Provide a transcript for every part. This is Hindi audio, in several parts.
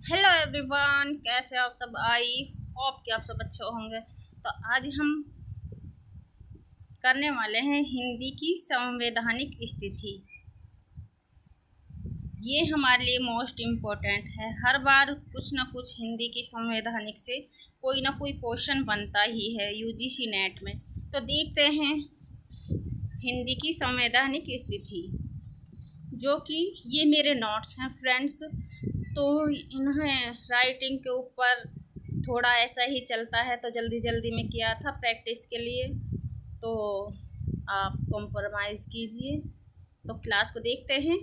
हेलो एवरीवन, कैसे आप सब। आई होप कि आप सब अच्छे होंगे। तो आज हम करने वाले हैं हिंदी की संवैधानिक स्थिति। ये हमारे लिए मोस्ट इम्पोर्टेंट है। हर बार कुछ ना कुछ हिंदी की संवैधानिक से कोई ना कोई क्वेश्चन बनता ही है यूजीसी नेट में। तो देखते हैं हिंदी की संवैधानिक स्थिति, जो कि ये मेरे नोट्स हैं फ्रेंड्स। तो इन्हें राइटिंग के ऊपर थोड़ा ऐसा ही चलता है, तो जल्दी जल्दी में किया था प्रैक्टिस के लिए, तो आप कॉम्प्रोमाइज़ कीजिए। तो क्लास को देखते हैं।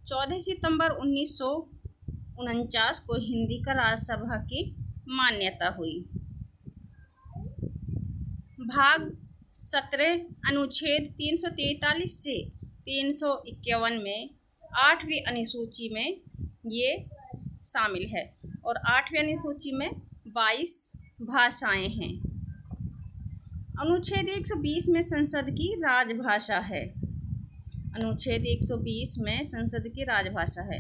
14 सितंबर 1949 को हिंदी का राज्यसभा की मान्यता हुई। भाग 17 अनुच्छेद 343 से 351 में 8वीं अनुसूची में ये शामिल है, और 8वीं अनुसूची में 22 भाषाएं हैं। अनुच्छेद 120 में संसद की राजभाषा है। अनुच्छेद 120 में संसद की राजभाषा है।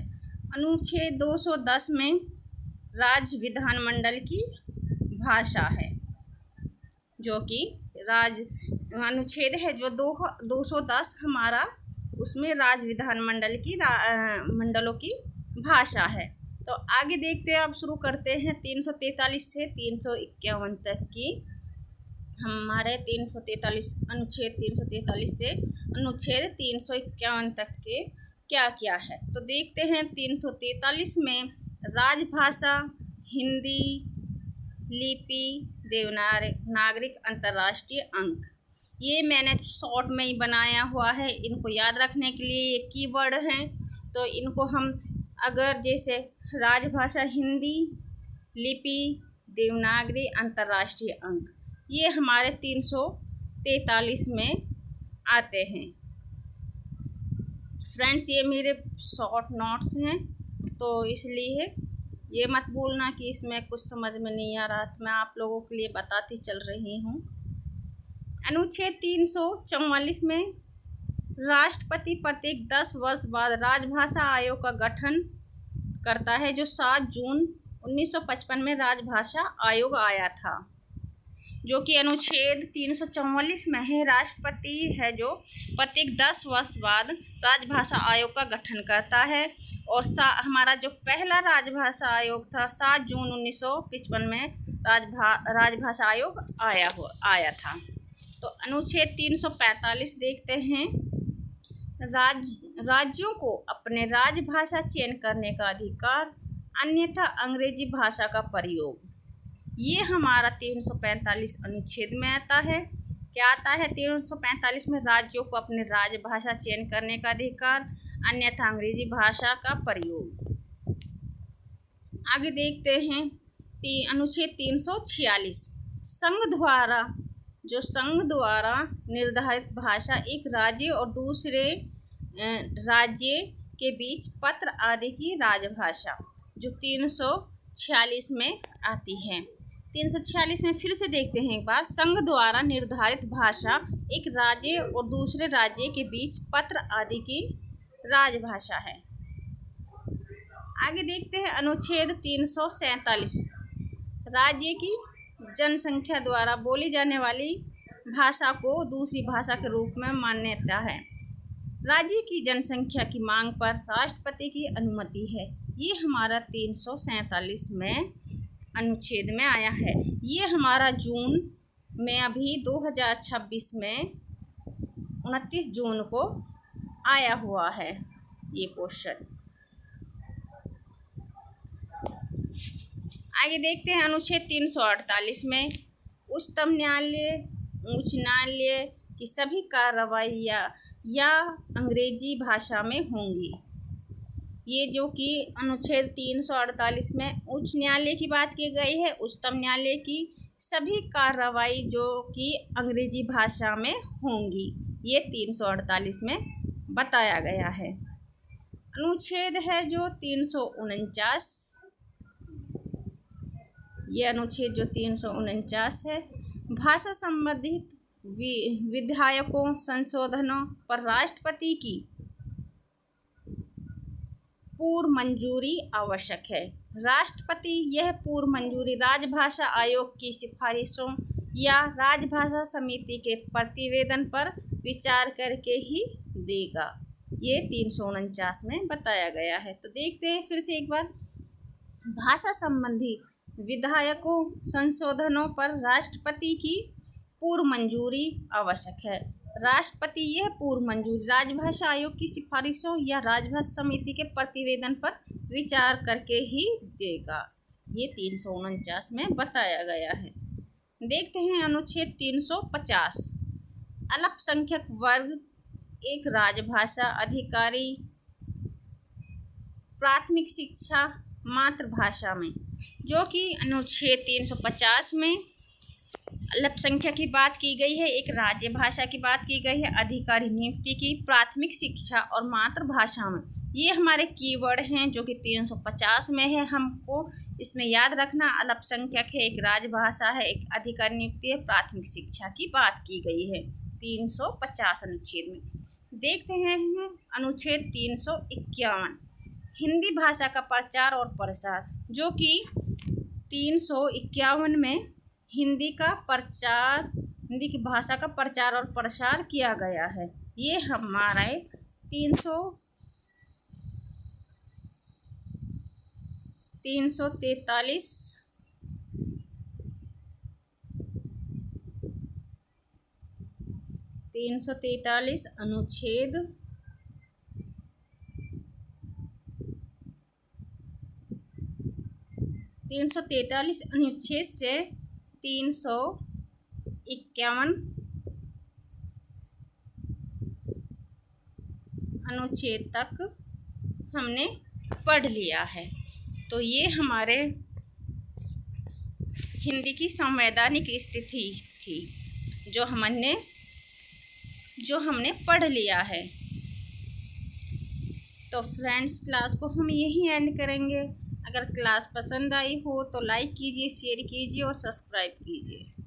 अनुच्छेद 210 में राज्य विधानमंडल की भाषा है, जो कि अनुच्छेद है जो 210 हमारा, उसमें राज्य विधानमंडल की मंडलों की भाषा है। तो आगे देखते हैं, अब शुरू करते हैं 343 से 351 तक की। हमारे 343 अनुच्छेद 343 से अनुच्छेद 351 तक के क्या क्या है। तो देखते हैं 343 में राजभाषा हिंदी, लिपि, देवनागरिक, अंतर्राष्ट्रीय अंक। ये मैंने शॉर्ट में ही बनाया हुआ है, इनको याद रखने के लिए ये कीवर्ड हैं। तो इनको हम अगर जैसे राजभाषा हिंदी, लिपि, देवनागरी, अंतर्राष्ट्रीय अंक, ये हमारे 343 में आते हैं। फ्रेंड्स, ये मेरे शॉर्ट नोट्स हैं, तो इसलिए ये मत बोलना कि इसमें कुछ समझ में नहीं आ रहा, तो मैं आप लोगों के लिए बताती चल रही हूँ। अनुच्छेद 344 में राष्ट्रपति प्रत्येक 10 वर्ष बाद राजभाषा आयोग का गठन करता है, जो 7 जून 1955 में राजभाषा आयोग आया था, जो कि अनुच्छेद 344 में है। राष्ट्रपति है जो प्रत्येक 10 वर्ष बाद राजभाषा आयोग का गठन करता है, और हमारा जो पहला राजभाषा आयोग था 7 जून 1955 में राजभाषा आयोग आया था। तो अनुच्छेद 345 देखते हैं। राज्यों को अपने राजभाषा चयन करने का अधिकार, अन्यथा अंग्रेजी भाषा का प्रयोग। ये हमारा 345 अनुच्छेद में आता है। क्या आता है 345 में? राज्यों को अपने राजभाषा चयन करने का अधिकार, अन्यथा अंग्रेजी भाषा का प्रयोग। आगे देखते हैं अनुच्छेद 346 संघ द्वारा निर्धारित भाषा एक राज्य और दूसरे राज्य के बीच पत्र आदि की राजभाषा, जो 346 में आती है। 346 में फिर से देखते हैं एक बार। संघ द्वारा निर्धारित भाषा एक राज्य और दूसरे राज्य के बीच पत्र आदि की राजभाषा है। आगे देखते हैं अनुच्छेद 347 राज्य की जनसंख्या द्वारा बोली जाने वाली भाषा को दूसरी भाषा के रूप में मान्यता है। राज्य की जनसंख्या की मांग पर राष्ट्रपति की अनुमति है। ये हमारा 347 में अनुच्छेद में आया है। ये हमारा जून में अभी 2026 में 29 जून को आया हुआ है ये क्वेश्चन। आगे देखते हैं अनुच्छेद 348 में उच्चतम न्यायालय, उच्च न्यायालय की सभी कार्रवाइयाँ या अंग्रेजी भाषा में होंगी। ये जो कि अनुच्छेद 348 में उच्च न्यायालय की बात की गई है। उच्चतम न्यायालय की सभी कार्रवाई जो कि अंग्रेजी भाषा में होंगी, ये 348 में बताया गया है। अनुच्छेद है जो 349, ये अनुच्छेद जो 349 है, भाषा संबंधित विधेयकों, संशोधनों पर राष्ट्रपति की पूर्व मंजूरी आवश्यक है। राष्ट्रपति यह पूर्व मंजूरी राजभाषा आयोग की सिफारिशों या राजभाषा समिति के प्रतिवेदन पर विचार करके ही देगा। ये 349 में बताया गया है। तो देखते हैं फिर से एक बार, भाषा संबंधी विधायकों संशोधनों पर राष्ट्रपति की पूर्व मंजूरी आवश्यक है। राष्ट्रपति यह पूर्व मंजूरी राजभाषा आयोग की सिफारिशों या राजभाषा समिति के प्रतिवेदन पर विचार करके ही देगा। ये 349 में बताया गया है। देखते हैं अनुच्छेद 350, अल्पसंख्यक वर्ग एक राजभाषा अधिकारी प्राथमिक शिक्षा मातृभाषा में, जो कि अनुच्छेद 350 में अल्पसंख्यक की बात की गई है, एक राज्य भाषा की बात की गई है, अधिकारी नियुक्ति की, प्राथमिक शिक्षा और मातृभाषा में। ये हमारे कीवर्ड हैं जो कि 350 में है। हमको इसमें याद रखना, अल्पसंख्यक है, एक राजभाषा है, एक अधिकारी नियुक्ति है, प्राथमिक शिक्षा की बात की गई है 350 अनुच्छेद में। देखते हैं अनुच्छेद 351, हिंदी भाषा का प्रचार और प्रसार, जो कि 351 में हिंदी की भाषा का प्रचार और प्रसार किया गया है। ये हमारे 343 अनुच्छेद 343 अनुच्छेद से 351 अनुच्छेद तक हमने पढ़ लिया है। तो ये हमारे हिंदी की संवैधानिक स्थिति थी जो हमने पढ़ लिया है। तो फ्रेंड्स, क्लास को हम यहीं एंड करेंगे। अगर क्लास पसंद आई हो तो लाइक कीजिए, शेयर कीजिए और सब्सक्राइब कीजिए।